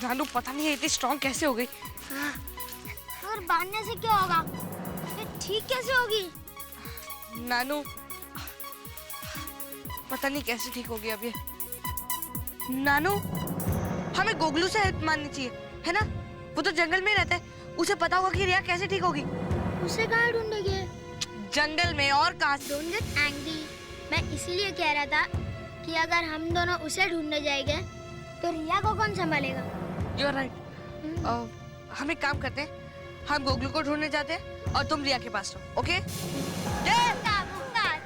नानू पता नहीं है इतनी स्ट्रॉन्ग कैसे हो गई। हाँ, और बांधने से क्या होगा? ये ठीक कैसे होगी? नानू पता नहीं कैसे ठीक होगी अब ये। नानू हमें गोगलू से हेल्प मांगनी चाहिए, है ना? वो तो जंगल में रहता है, उसे पता होगा कि रिया कैसे ठीक होगी। उसे कहाँ ढूंढेंगे? जंगल में, और कहाँ? Don't get angry. मैं इसीलिए कह रहा था कि अगर हम दोनों उसे ढूंढने जाएंगे तो रिया को कौन संभालेगा? You are right. हम एक काम करते हैं, हम गोगलू को ढूंढने जाते हैं और तुम रिया के पास रहो, ओके?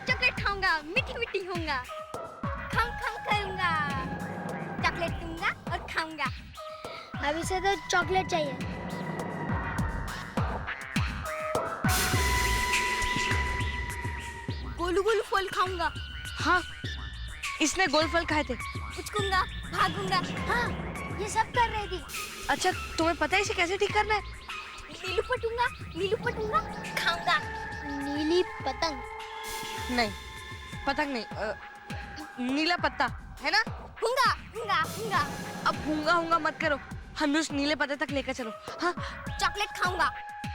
चॉकलेट खाऊंगा, मीठी मीठी होऊंगा, खम खम करूंगा, चॉकलेट दूंगा और खाऊंगा। अभी से तो चॉकलेट चाहिए। गोलू गोलू फल खाऊंगा। हाँ, इसने गोल फल खाए थे। उछकूंगा, भागूंगा। हाँ, ये सब कर रही थी। अच्छा, तुम्हें पता है इसे कैसे ठीक करना है? नीलू पटूंगा, खाऊंगा। नीली पतंग नहीं, पतंग नहीं, नीला पत्ता, है ना? हुंगा। अब हुंगा मत करो, हमें उस नीले पत्ते तक लेकर चलो। हाँ, चॉकलेट खाऊंगा।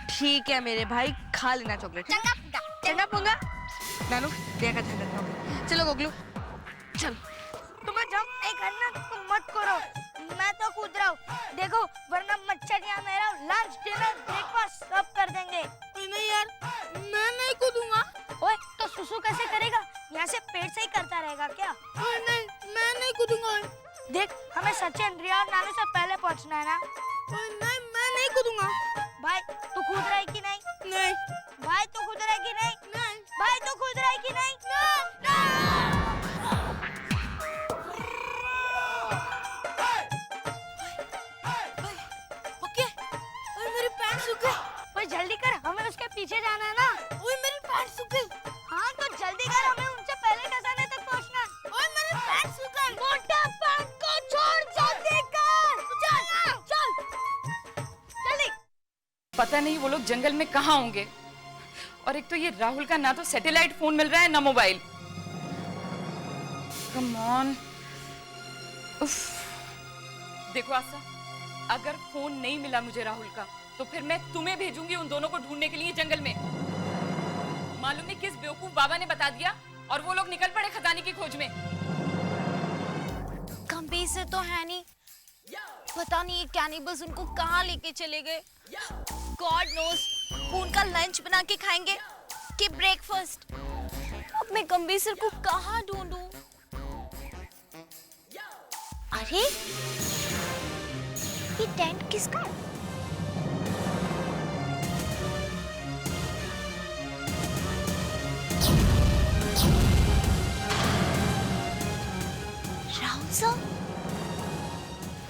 ठीक है मेरे भाई, खा लेना चॉकलेट। चंगा पुंगा। नानू रिया का ध्यान रखना होगा। चलो गोगलू, चल। तुम्हें जंप नहीं करना तो मत करो, मैं तो कूद रहा हूँ। देखो, वरना मच्छरियाँ मेरा लंच, डिनर, ब्रेकफास्ट सब कर देंगे। नहीं यार, मैं नहीं कूदूंगा। ओए, तो सुसु कैसे करेगा? यहाँ से पेट से ही करता रहेगा क्या? नहीं, मैं नहीं कूदूंगा। देख, हमें सचिन, रिया और नानू से पहले पहुँचना है ना? नहीं, मैं नहीं कूदूंगा। भाई, तू कूद रहा है कि नहीं? नहीं। भाई, तू कूद रहा है कि नहीं? नहीं। भाई, तू कूद रहा है कि नहीं? नहीं। जल्दी कर, हमें उसके पीछे जाना है ना। ओए मेरी पैंट सूख गई। हाँ तो जल्दी कर, हमें उनसे पहले खजाने तक पहुंचना है। ओए मेरी पैंट सूख गई। मोटा पैंट को छोड़, जल्दी कर। चल जल्दी। पता नहीं वो लोग जंगल में कहाँ होंगे, और एक तो ये राहुल का ना तो सैटेलाइट फोन मिल रहा है ना मोबाइल। Come on. देखो आशा, अगर फोन नहीं मिला मुझे राहुल का तो फिर मैं तुम्हें भेजूंगी उन दोनों को ढूंढने के लिए जंगल में। मालूम नहीं किस बेवकूफ बाबा ने बता दिया और वो लोग निकल पड़े खजाने की खोज में। कंपी से तो है नहीं, पता नहीं ये कैनिबल्स उनको कहाँ लेके चले गए। गॉड नोस, वो उनका लंच बना के खाएंगे कि ब्रेकफास्ट। अब मैं गंभीर को कहाँ ढूंढूं? अरे ये टेंट किसका है?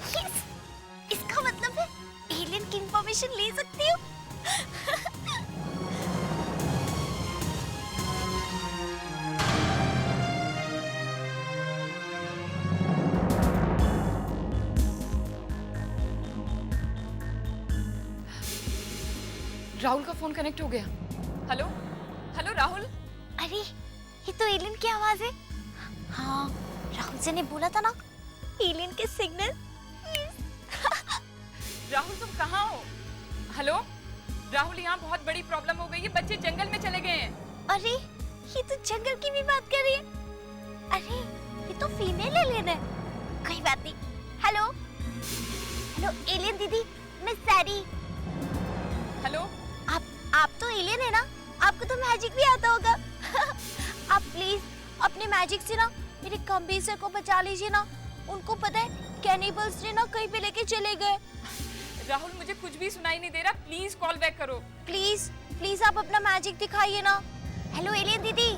Yes! इसका मतलब है एलियन की इंफॉर्मेशन ले सकती हूँ। राहुल का फोन कनेक्ट हो गया। Hello hello Rahul. अरे ये तो एलियन की आवाज है। हाँ, राहुल से ने बोला था ना एलियन के सिग्नल। राहुल तुम कहाँ हो? हेलो राहुल, यहाँ बहुत बड़ी प्रॉब्लम हो गई है, बच्चे जंगल में चले गए हैं। अरे ये तो जंगल की भी बात कर रही है। अरे ये तो फीमेल एलियन है। कोई बात नहीं। हेलो हेलो एलियन दीदी, मैं सैरी। हेलो, आप तो एलियन है ना, आपको तो मैजिक भी आता होगा। आप प्लीज अपने मैजिक से ना मेरे कंबी सर को बचा लीजिए ना। उनको पता है कैनिबल्स ने ना कहीं पे लेके चले गए। राहुल मुझे कुछ भी सुनाई नहीं दे रहा, प्लीज कॉल बैक करो। प्लीज प्लीज आप अपना मैजिक दिखाइए ना। हेलो एलियन दीदी।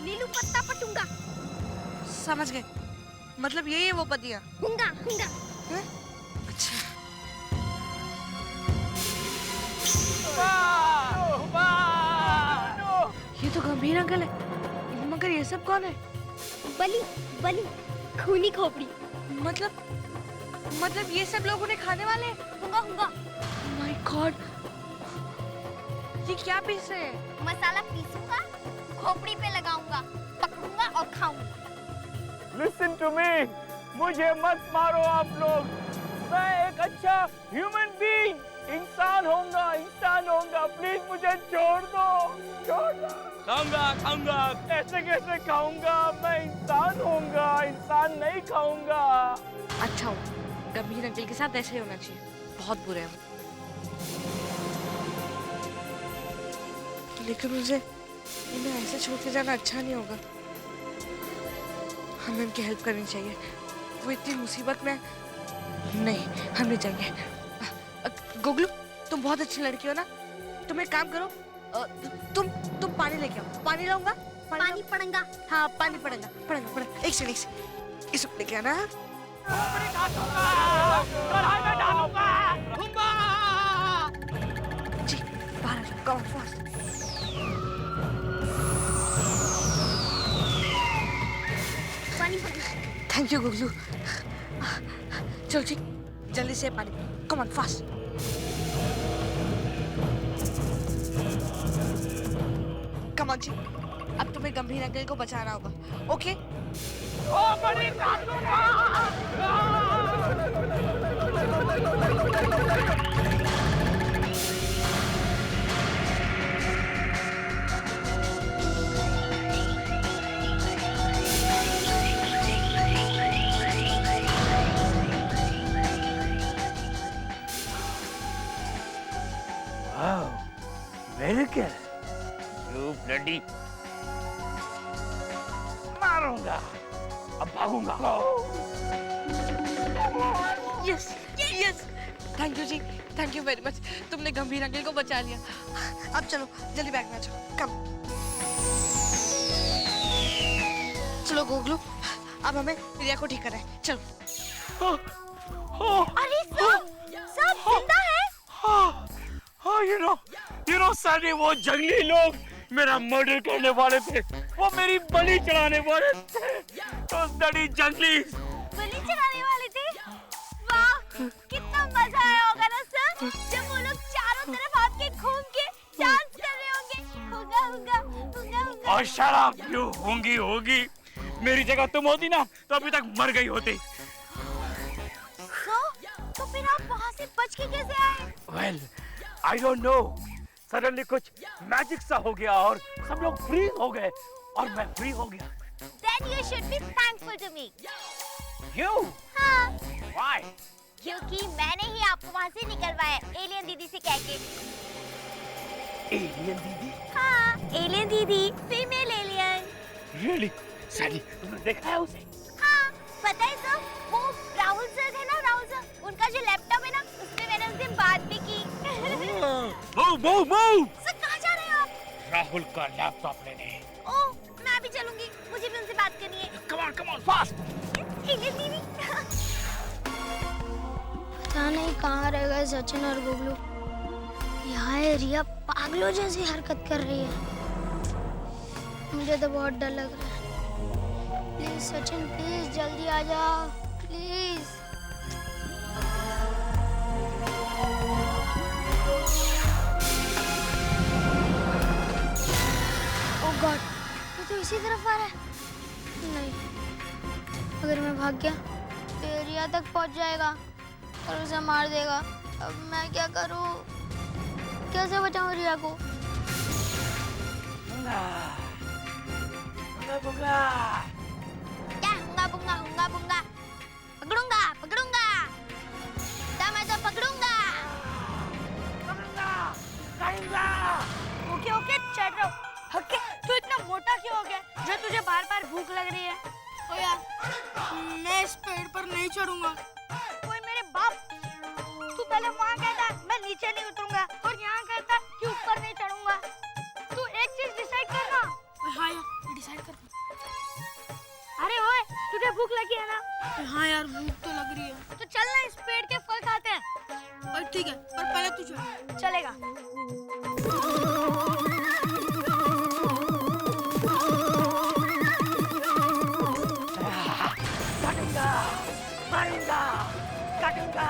नीलू पत्ता पटूंगा। समझ गए, मतलब यही है वो पतिया। हुंगा। अच्छा, ये तो गंभीर अंकल है, मगर ये सब कौन है? बली खूनी खोपड़ी। मतलब ये सब लोग उन्हें खाने वाले हैं? हुंगा। माय गॉड, ये क्या पीस रहे हैं? मसाला पीसूंगा, खोपड़ी पे लगाऊंगा, पकड़ूंगा और खाऊंगा। Listen to me, मुझे मत मारो आप लोग। मैं एक अच्छा ह्यूमन बीइंग, इंसान होऊंगा। प्लीज मुझे छोड़ दो। खाऊंगा। ऐसे कैसे खाऊंगा? मैं इंसान होऊंगा, इंसान नहीं खाऊंगा। अच्छा हो, गंभीर अंकल के साथ ऐसे ही होना चाहिए। बहुत बुरे हैं वो। लेकिन मुझे इन्हें ऐसे छोड़ के जाना अच्छा नहीं होगा। हमें उनकी हेल्प करनी चाहिए। वो इतनी मुसीबत में नहीं, हम नहीं जाएंगे। गुगलू, तुम बहुत अच्छी लड़की हो ना। तुम एक काम करो, तुम पानी लेके आओ। पानी लाऊंगा। पानी पड़ेगा। हाँ, पानी पड़ेगा। एक सेकंड, इस लेके आना। जी, बाहर आ जाओ, कम फास्ट। पानी पड़ेगा। Thank you Googlu. चलो जी, जल्दी से पानी, come on fast. Come on जी, अब तुम्हें गंभीर अंकल को बचाना होगा। Okay? Wow, very good. You bloody मारूंगा। अब भागूंगा। Yes, yes. थैंक यू जी, थैंक यू वेरी मच। तुमने गंभीर अंकल को बचा लिया। अब चलो, जल्दी बैग में आ जाओ। कम। चलो गुगलू, अब हमें रिया को ठीक करना है। चलो। अरे सब जिंदा है? हाँ, you know सनी, वो जंगली लोग मेरा मर्डर करने वाले थे। वो मेरी बलि चढ़ाने वाले थे। तो बड़ी जंगली बलि चढ़ाने वाले थे? वाह, कितना मजा आया होगा ना सर, जब वो लोग चारों तरफ आपके घूम के डांस कर रहे होंगे। हुंगा। और शराब क्यों होगी? मेरी जगह तुम होती ना तो अभी तक मर गई होती। तो फिर आप वहाँ से बच के कैसे आए? Well, I don't know. Suddenly कुछ मैजिक सा हो गया और सब लोग फ्रीज हो गए और मैं फ्री हो गया। Then you should be thankful to me. You? हाँ, Why? क्योंकि मैंने ही आपको वहाँ से निकलवाया एलियन दीदी से कह के। एलियन दीदी? हाँ, एलियन दीदी, फीमेल एलियन। Really? सनी, तुमने देखा है उसे? हाँ, पता है सर, वो राहुल सर है ना, राहुल सर, उनका जो लैपटॉप है ना, उसमें मैंने उस दिन बात भी की। Move! सर कहाँ जा रहे हैं आप? राहुल का लैपटॉप लेने। ओह, मैं भी चलूंगी, मुझे भी उनसे बात करनी है। Come on, fast! एलियन दीदी। पता नहीं कहाँ रह गए सचिन और गुगलू। यहाँ है रिया पागलों जैसी हरकत कर रही है। मुझे तो बहुत डर लग रहा है। प्लीज सचिन, प्लीज जल्दी आ जाओ, प्लीज। ओह गॉड, ये तो इसी तरफ आ रहा है। नहीं, अगर मैं भाग गया तो रिया तक पहुंच जाएगा और उसे मार देगा। अब मैं क्या करूं? कैसे बचाऊं रिया को? क्या हुंगा बुंगा? पकड़ूंगा। मैं तो पकड़ूंगा। ओके चढ़ रहा हूँ। हक्के, तू इतना मोटा क्यों हो गया जो तुझे बार-बार भूख लग रही है? ओ यार, मैं इस पेड़ पर नहीं चढ़ूंगा। कोई मेरे बाप, तू पहले वहाँ कहता मैं नीचे नहीं उतरूंगा और यहाँ कहता कि ऊपर नहीं चढ़ूंगा। तू एक चीज डिसाइड करना। हाँ यार, डिसाइड कर। अरे ओए, तुझे भूख लगी है ना? हाँ यार, भूख तो लग रही है। तो चल ना, इस पेड़ के फल खाते हैं। और ठीक है, पर पहले तू चल। चलेगा। काटूंगा।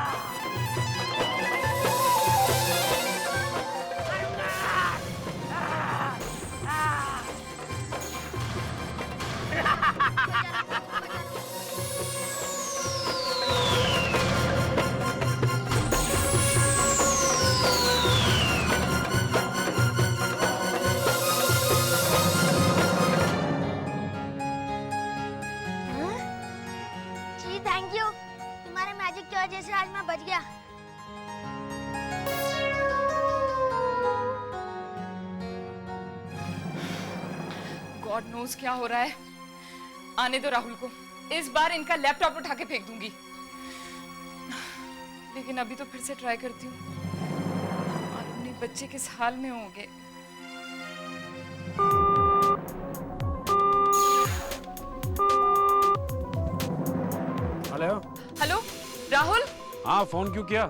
थैंक यू, तुम्हारे मैजिक की वजह से आज मैं बच गया। गॉड नोज क्या हो रहा है। आने दो राहुल को, इस बार इनका लैपटॉप उठा के फेंक दूंगी। लेकिन अभी तो फिर से ट्राई करती हूँ, मालूम नहीं बच्चे किस हाल में होंगे। हेलो। हेलो राहुल। हाँ, फोन क्यों किया?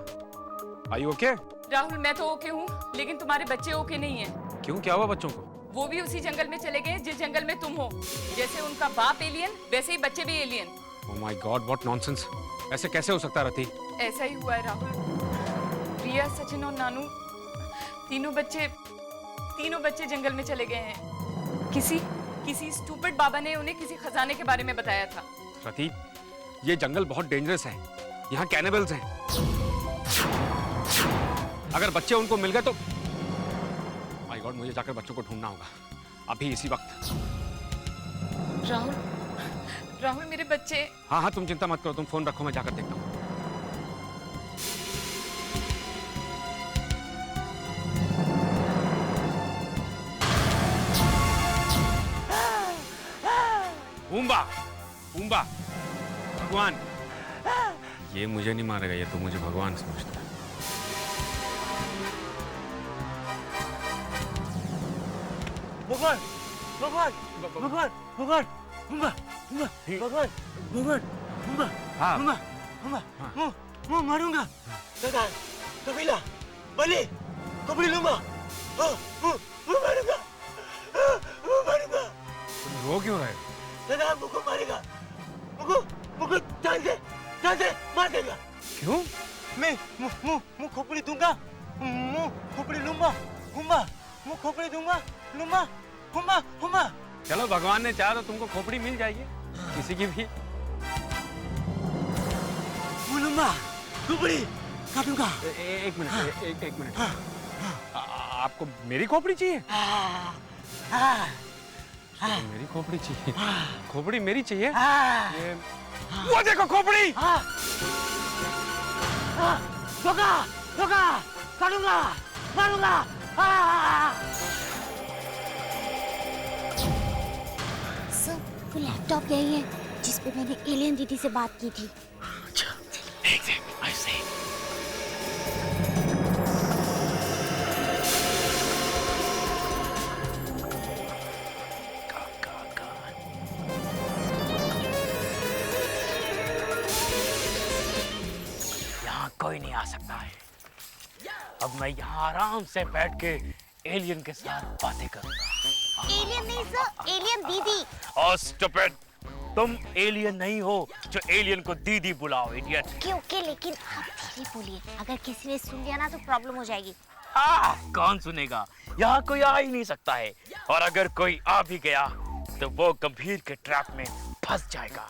Are you okay? राहुल मैं तो ओके हूँ, लेकिन तुम्हारे बच्चे ओके नहीं है। क्यों, क्या हुआ बच्चों को? वो भी उसी जंगल में चले गए जिस जंगल में तुम हो। जैसे उनका बाप एलियन, वैसे ही बच्चे भी alien. Oh my God, what nonsense! ऐसे कैसे हो सकता है रति? ऐसा ही हुआ है राहुल। प्रिया, सचिन और नानू तीनों बच्चे जंगल में चले गए हैं। किसी स्टूपिड बाबा ने उन्हें किसी खजाने के बारे में बताया था। रति, ये जंगल बहुत डेंजरस है। यहाँ कैनिबल्स हैं। अगर बच्चे उनको मिल गए तो माय गॉड, मुझे जाकर बच्चों को ढूंढना होगा अभी इसी वक्त। राहुल मेरे बच्चे। हाँ, तुम चिंता मत करो, तुम फोन रखो, मैं जाकर देखता हूँ। पूम्बा, भगवान, ये मुझे नहीं मारेगा, ये तो मुझे भगवान समझता है। भगवान, भगवान, भगवान, भगवान, भगवान, हाँ। मैं मारूंगा। दादा, कबीला, बलि, कबील लूंगा। मैं मारूंगा। तुम रो क्यों रहे हो? दादा मुझको मारेगा, मुझको जान से मार देगा। क्यों? मैं मुंह खोपड़ी दूंगा, मुंह खोपड़ी लूंगा, मुंह खोपड़ी दूंगा, हुम्मा। चलो, भगवान ने चाहा तो तुमको खोपड़ी मिल जाएगी, किसी की भी। लूंगा, खोपड़ी काटूंगा। एक मिनट। आपको मेरी खोपड़ी चाहिए? मेरी खोपड़ी चाहिए? खोपड़ी मेरी चाहिए? ये वो देखो खोपड़ी। धोखा, काटूंगा, मारूंगा। सर, वो लैपटॉप यही है जिस पे मैंने एलियन दीदी से बात की थी। अच्छा, I see. यहाँ कोई नहीं आ सकता है। अब मैं यहाँ आराम से बैठ के एलियन के साथ बातें करूंगा। एलियन नहीं सर, एलियन दीदी। Oh, stupid! तुम एलियन नहीं हो जो एलियन को दीदी बुलाओ, इडियट। ओके, लेकिन आप धीरे बोलिए, अगर किसी ने सुन लिया ना तो प्रॉब्लम हो जाएगी। कौन सुनेगा? यहाँ कोई आ ही नहीं सकता है, और अगर कोई आ भी गया तो वो गंभीर के ट्रैप में फंस जाएगा।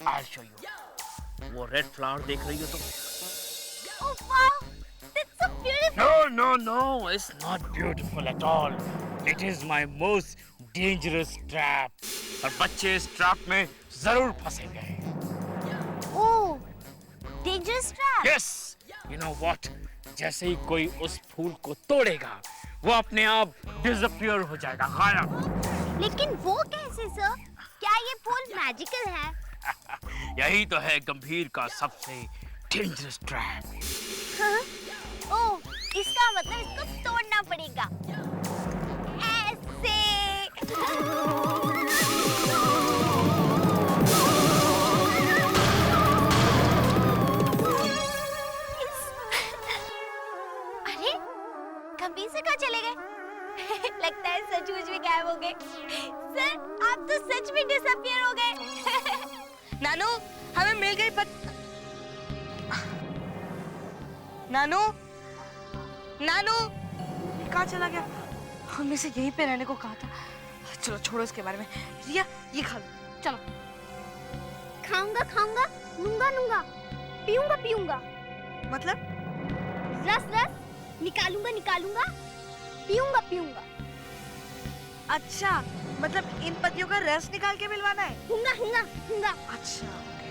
I'll show you. वो रेड फ्लावर देख रही हो तुम? Oh wow, that's so beautiful. No, it's not beautiful at all. It is my most dangerous trap. और बच्चे इस ट्रैप में जरूर फंसेंगे। Oh, dangerous trap. Yes, you know what? जैसे ही कोई उस फूल को तोड़ेगा, वो अपने आप डिसअपीयर हो जाएगा, गायब। लेकिन वो कैसे सर? क्या ये फूल मैजिकल है? यही तो है गंभीर का सबसे डेंजरस ट्रैप। ओह, इसका मतलब इसको तोड़ना पड़ेगा। ऐसे। अरे, गंभीर से कहाँ चले गए? लगता है सचमुच में गायब हो गए। सर, आप तो सच में डिसअपीयर हो गए। नानू, हमें मिल गई नानू कहाँ चला गया? हमने से यहीं पे रहने को कहा था। चलो छोड़ो इसके बारे में। रिया, ये खा लो, चलो। खाऊंगा, नूंगा, पीऊंगा। मतलब? रस, निकालूंगा, पीऊंगा। अच्छा, मतलब इन पत्तियों का रस निकाल के मिलवाना है? हुंगा। अच्छा, ओके।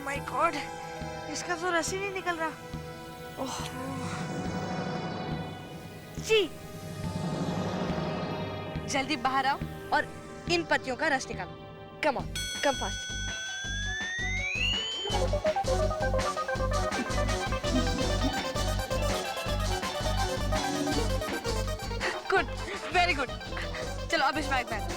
माय गॉड, इसका तो रस ही नहीं निकल रहा। ओह जी, जल्दी बाहर आओ और इन पत्तियों का रस निकालो। Come on, come fast. Good, very good. चलो अब इस बैग में।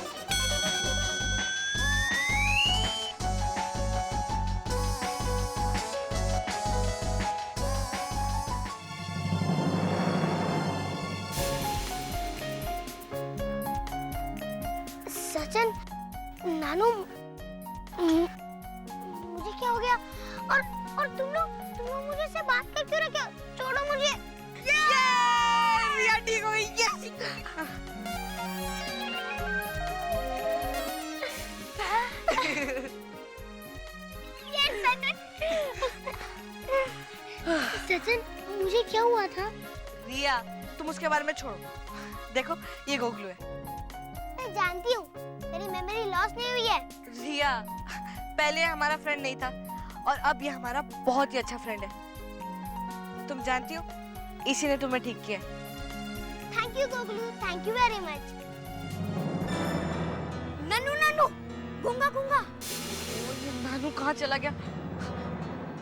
सचिन, नानू, मुझे क्या हो गया? और तुम लोग मुझे से बात कर क्यों रखे? छोड़ो मुझे। रिया ठीक हो गई। यस। सचिन, मुझे क्या हुआ था? रिया, तुम उसके बारे में छोड़ो। देखो ये गोगलू है। मैं जानती हूँ, मेरी मेमोरी लॉस नहीं हुई है। रिया, पहले हमारा फ्रेंड नहीं था और अब ये हमारा बहुत ही अच्छा फ्रेंड है। तुम जानती हो, इसी ने तुम्हें ठीक किया। Thank you Googlu, thank you very much. नन्नू नन्नू, गूंगा गूंगा। ये नानू कहाँ चला गया?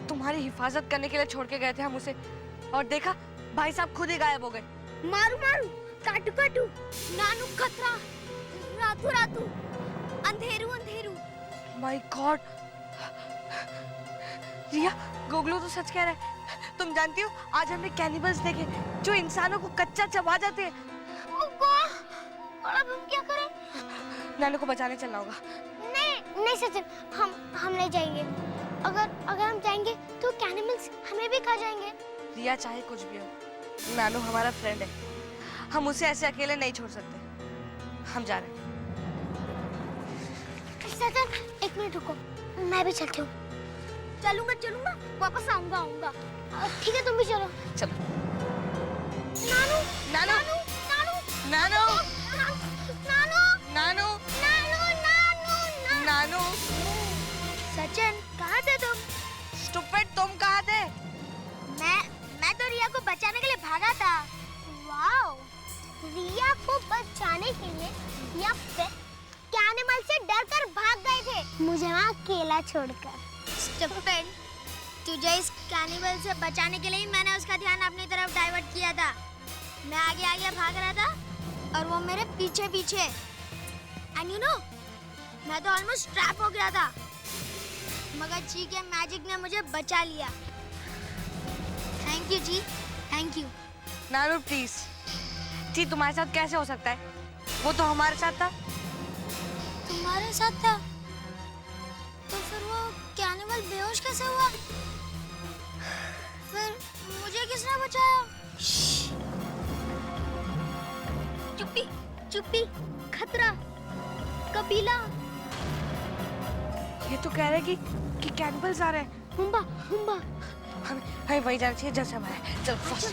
तुम्हारी हिफाजत करने के लिए छोड़ के गए थे हम उसे, और देखा भाई साहब खुद ही गायब हो गए। मारू मारू, काटू काटू, नानू खतरा, रातू रातू, अंधेरू अंधेरू। माय गॉड, रिया, गोगलू तो सच कह रहा है। तुम जानती हो, आज हमने कैनिबल्स देखे जो इंसानों को कच्चा चबा जाते हैं। और अब हम क्या करें? नानू को बचाने चलना होगा। नहीं नहीं सचिन, हम नहीं जाएंगे। अगर हम जाएंगे तो कैनिमल्स हमें भी खा जाएंगे। रिया, चाहे कुछ भी हो, नानू हमारा फ्रेंड है। हम उसे ऐसे अकेले नहीं छोड़ सकते। हम जा रहे हैं। सचिन, एक मिनट रुको, मैं भी चलती हूँ। चलूंगा, वापस आऊंगा। ठीक है, तुम भी चलो। चलो। नानू नानू, नानू नानू, नानू नानू, नानू। नानू। सचिन, कहाँ थे तुम? स्टूपिड, तुम कहाँ थे? मैं तो रिया को बचाने के लिए भागा था। वाओ, रिया को बचाने के लिए या फिर कैनिमल से डरकर भाग गए थे मुझे वहाँ अकेला छोड़कर? स्टूपिड, तुझे इस कैनिमल से बचाने के लिए ही मैंने उसका ध्यान अपनी तरफ डाइवर्ट किया था। मैं आगे आगे भाग रहा था और वो मेरे पीछे पीछे। एंड यू नो, मैं तो ऑलमोस्ट ट्रैप हो गया था, मगर जी के मैजिक ने मुझे बचा लिया। थैंक यू जी, थैंक यू। नानू प्लीज। जी, तुम्हारे साथ कैसे हो सकता है? वो तो हमारे साथ था। तुम्हारे साथ था? तो फिर वो कैनिमल बेहोश कैसे हुआ? फिर मुझे किसने बचाया? चुप्पी, खतरा, कबीला। ये तो कह रहे कि कैनिबल्स आ रहे हैं। हुम्बा। हमें वही जाना चाहिए जैसे हमारे। चलो फास्ट।